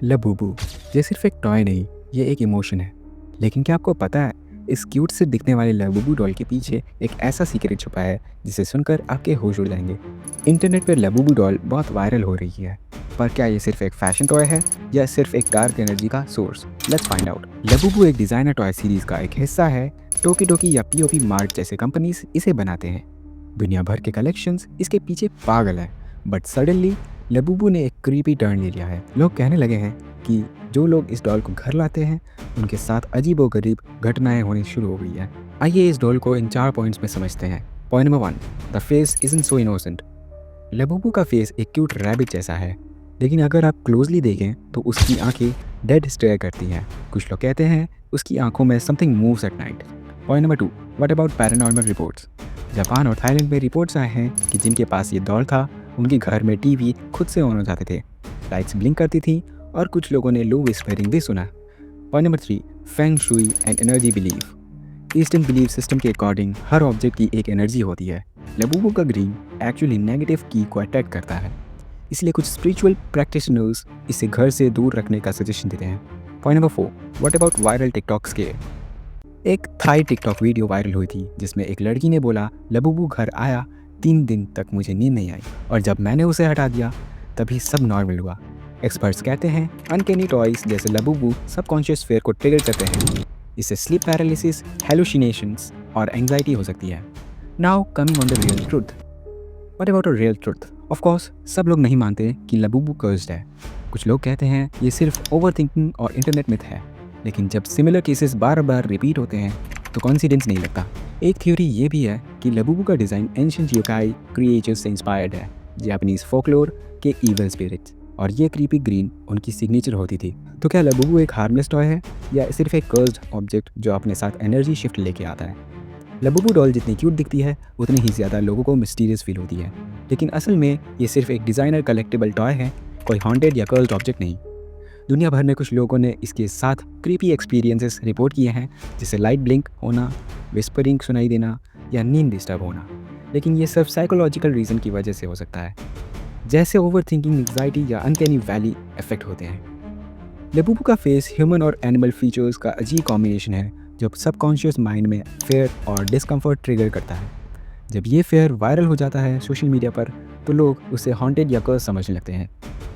Labubu ये सिर्फ एक टॉय नहीं, ये एक इमोशन है। लेकिन क्या आपको पता है, इस क्यूट से दिखने वाले लबूबू डॉल के पीछे एक ऐसा सीक्रेट छुपा है जिसे सुनकर आपके होश उड़ जाएंगे। इंटरनेट पर लबूबू डॉल बहुत वायरल हो रही है, पर क्या ये सिर्फ एक फैशन टॉय है या सिर्फ एक डार्क एनर्जी का source? Let's find out. Labubu एक डिज़ाइनर टॉय सीरीज का एक हिस्सा है। टोकी टोकी या पीओपी मार्ट जैसे कंपनीज इसे बनाते हैं। दुनिया भर के कलेक्शंस इसके पीछे पागल है। बट सडनली लबूबू ने एक क्रीपी टर्न ले लिया है। लोग कहने लगे हैं कि जो लोग इस डॉल को घर लाते हैं उनके साथ अजीबोगरीब घटनाएं होनी शुरू हो गई है। आइए इस डॉल को इन 4 पॉइंट्स में समझते हैं। Point number 1, the face isn't so innocent. Labubu का फेस एक क्यूट रैबिट जैसा है, लेकिन अगर आप क्लोजली देखें तो उसकी आंखें डेड स्टेयर करती हैं। कुछ लोग कहते हैं उसकी आंखों में something moves at night. Point number 2, what about paranormal reports. Japan और थाईलैंड में रिपोर्ट्स आए हैं कि जिनके पास ये डॉल था उनके घर में टीवी खुद से ऑन हो जाते थे, लाइट्स ब्लिंक करती थी और कुछ लोगों ने लो विस्परिंग भी सुना। Point number 3, feng shui and energy belief. Eastern belief system के अकॉर्डिंग हर ऑब्जेक्ट की एक एनर्जी होती है। लबूबू का ग्रीन एक्चुअली नेगेटिव की को अटैक करता है, इसलिए कुछ स्पिरिचुअल प्रैक्टिशनर्स इसे घर से दूर रखने का सजेशन देते हैं। Point number 4, what about viral TikTok square. एक थाई टिकटॉक वीडियो वायरल हुई थी जिसमें एक लड़की ने बोला, लबूबू घर आया, 3 दिन तक मुझे नींद नहीं आई और जब मैंने उसे हटा दिया तभी सब नॉर्मल हुआ। एक्सपर्ट्स कहते हैं अनकैनी टॉयज जैसे लबूबू सबकॉन्शियस फेयर को ट्रिगर करते हैं। इससे स्लीप पैरालिसिस, हेलुसिनेशंस और एंग्जाइटी हो सकती है। Now coming on the real truth. What about a real truth? Of course सब लोग नहीं मानते कि लबूबू कर्स्ड है। कुछ लोग कहते हैं ये सिर्फ ओवर थिंकिंग और इंटरनेट मिथ है, लेकिन जब सिमिलर केसेस बार बार रिपीट होते हैं तो कॉन्फिडेंस नहीं लगता। एक थ्योरी ये भी है कि लबूबू का डिज़ाइन एंशिएंट योकाई क्रिएचर्स से इंस्पायर्ड है, जापानीज फोकलोर के इवल स्पिरिट्स, और ये क्रीपी ग्रीन उनकी सिग्नेचर होती थी। तो क्या लबूबू एक हार्मलेस टॉय है या सिर्फ एक कर्स्ड ऑब्जेक्ट जो अपने साथ एनर्जी शिफ्ट लेके आता है? लबूबू डॉल जितनी क्यूट दिखती है उतनी ही ज़्यादा लोगों को मिस्टीरियस फील होती है, लेकिन असल में ये सिर्फ एक डिज़ाइनर कलेक्टिबल टॉय है, कोई हॉन्टेड या कर्स्ड ऑब्जेक्ट नहीं। दुनिया भर में कुछ लोगों ने इसके साथ क्रीपी एक्सपीरियंसेस रिपोर्ट किए हैं, जैसे लाइट ब्लिंक होना, विस्परिंग सुनाई देना या नींद डिस्टर्ब होना। लेकिन ये सिर्फ साइकोलॉजिकल रीज़न की वजह से हो सकता है, जैसे ओवर थिंकिंग, एंग्जाइटी या अनकैनी वैली इफेक्ट होते हैं। लबूबू का फेस ह्यूमन और एनिमल फीचर्स का अजीब कॉम्बिनेशन है जो सबकॉन्शियस माइंड में फेयर और डिस्कम्फर्ट ट्रिगर करता है। जब ये फेयर वायरल हो जाता है सोशल मीडिया पर तो लोग उसे हॉन्टेड या कर्स समझने लगते हैं।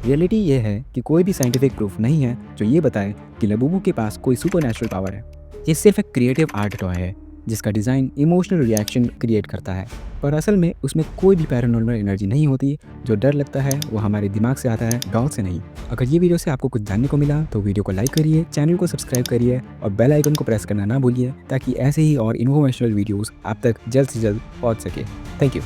रियलिटी ये है कि कोई भी साइंटिफिक प्रूफ नहीं है जो ये बताए कि लबूबू के पास कोई सुपरनैचुरल पावर है। ये सिर्फ एक क्रिएटिव आर्ट टॉय है जिसका डिज़ाइन इमोशनल रिएक्शन क्रिएट करता है, पर असल में उसमें कोई भी पैरानॉर्मल एनर्जी नहीं होती। जो डर लगता है वो हमारे दिमाग से आता है, डॉल से नहीं। अगर ये वीडियो से आपको कुछ जानने को मिला तो वीडियो को लाइक करिए, चैनल को सब्सक्राइब करिए और बेल आइकन को प्रेस करना ना भूलिए ताकि ऐसे ही और इन्फॉर्मेशनल वीडियोस आप तक जल्द से जल्द पहुंच सके। Thank you.